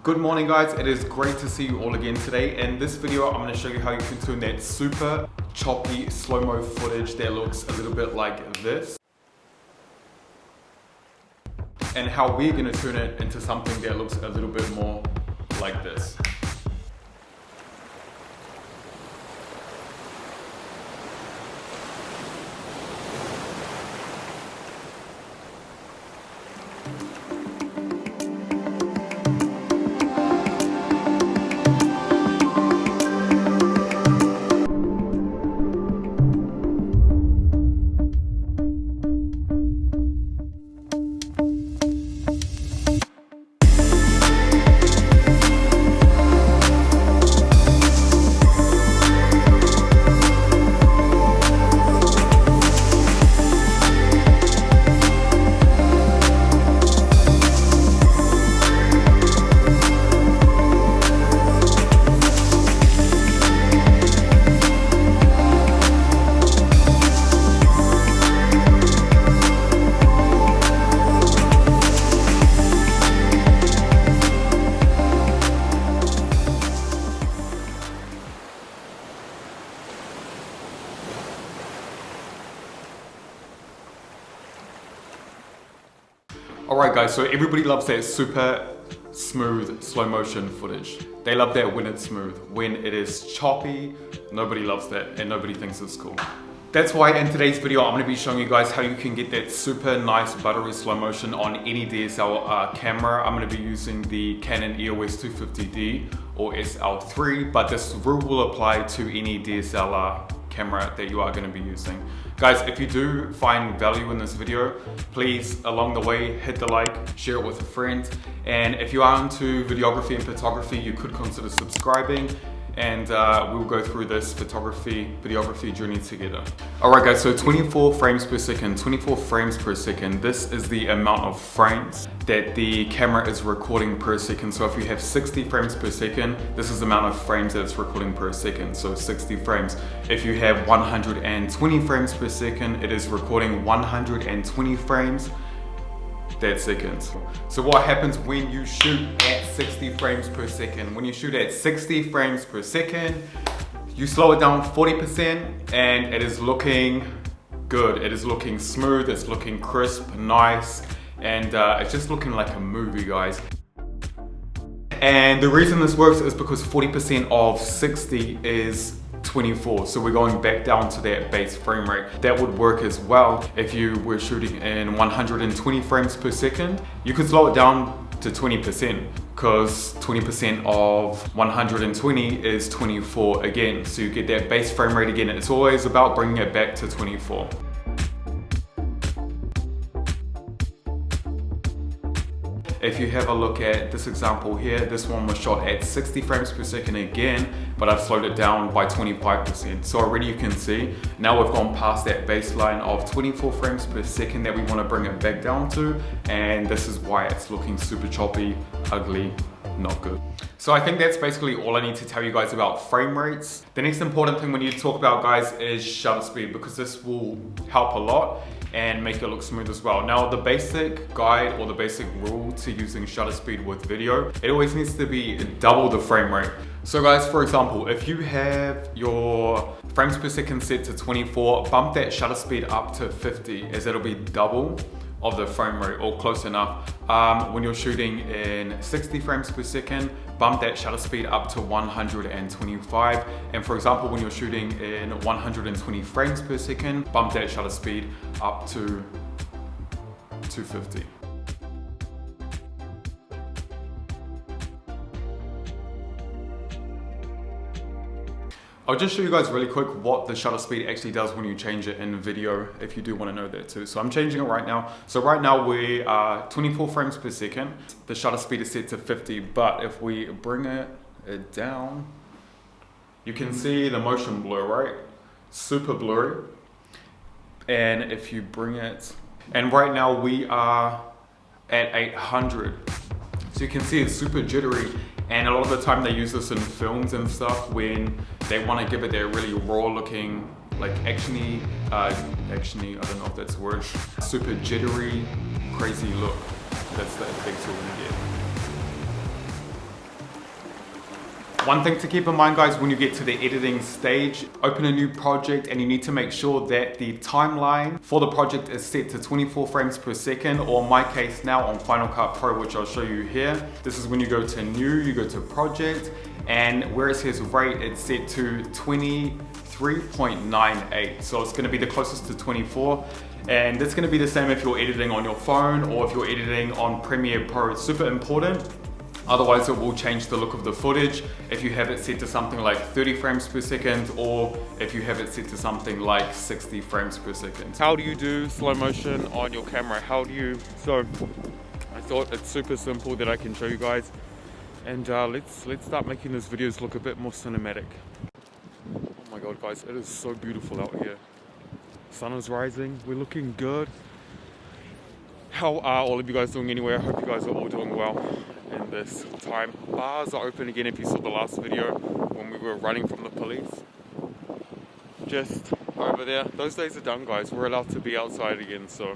Good morning guys, it is great to see you all again today. In this video I'm going to show you how you can turn that super choppy slow-mo footage that looks a little bit like this and how we're going to turn it into something that looks a little bit more like this. Alright guys, so everybody loves that super smooth slow motion footage. They love that when it's smooth. When it is choppy, nobody loves that and nobody thinks it's cool. That's why in today's video I'm going to be showing you guys how you can get that super nice buttery slow motion on any DSLR camera. I'm going to be using the Canon EOS 250D or SL3, but this rule will apply to any DSLR camera that you are going to be using. Guys, if you do find value in this video, please along the way hit the like, share it with a friend, and if you are into videography and photography, you could consider subscribing, and we will go through this videography journey together. Alright guys, so 24 frames per second, this is the amount of frames that the camera is recording per second. So if you have 60 frames per second, this is the amount of frames that it's recording per second, so 60 frames. If you have 120 frames per second, it is recording 120 frames that second. So what happens when you shoot at 60 frames per second? When you shoot at 60 frames per second, you slow it down 40% and it is looking good. It is looking smooth, it's looking crisp, nice, and it's just looking like a movie, guys. And the reason this works is because 40% of 60 is 24, so we're going back down to that base frame rate. That would work as well if you were shooting in 120 frames per second. You could slow it down to 20% because 20% of 120 is 24 again, so you get that base frame rate again. It's always about bringing it back to 24. If you have a look at this example here, this one was shot at 60 frames per second again, but I've slowed it down by 25%. So already you can see, now we've gone past that baseline of 24 frames per second that we want to bring it back down to, and this is why it's looking super choppy, ugly, not good. So I think that's basically all I need to tell you guys about frame rates. The next important thing we need to talk about, guys, is shutter speed, because this will help a lot and make it look smooth as well. Now, the basic guide or the basic rule to using shutter speed with video, it always needs to be double the frame rate. So guys, for example, if you have your frames per second set to 24, bump that shutter speed up to 50, as it'll be double of the frame rate or close enough. When you're shooting in 60 frames per second, bump that shutter speed up to 125. And for example, when you're shooting in 120 frames per second, bump that shutter speed up to 250. I'll just show you guys really quick what the shutter speed actually does when you change it in video, if you do want to know that too. So I'm changing it right now. So right now we are 24 frames per second. The shutter speed is set to 50, but if we bring it down, you can see the motion blur, right? Super blurry. And if you bring it, and right now we are at 800. So you can see it's super jittery. And a lot of the time they use this in films and stuff when they want to give it that really raw looking, like actiony, I don't know if that's a word, super jittery, crazy look. That's the effect you're gonna get. One thing to keep in mind, guys, when you get to the editing stage, open a new project and you need to make sure that the timeline for the project is set to 24 frames per second, or in my case now on Final Cut Pro, which I'll show you here. This is when you go to new, you go to project, and where it says rate, it's set to 23.98. So it's gonna be the closest to 24. And that's gonna be the same if you're editing on your phone or if you're editing on Premiere Pro. It's super important. Otherwise it will change the look of the footage if you have it set to something like 30 frames per second, or if you have it set to something like 60 frames per second. How do you do slow motion on your camera? So I thought it's super simple that I can show you guys. And let's start making these videos look a bit more cinematic. Oh my god, guys, it is so beautiful out here. Sun is rising, we're looking good. How are all of you guys doing anyway? I hope you guys are all doing well in this time. Bars are open again if you saw the last video when we were running from the police. Just over there. Those days are done, guys. We're allowed to be outside again, so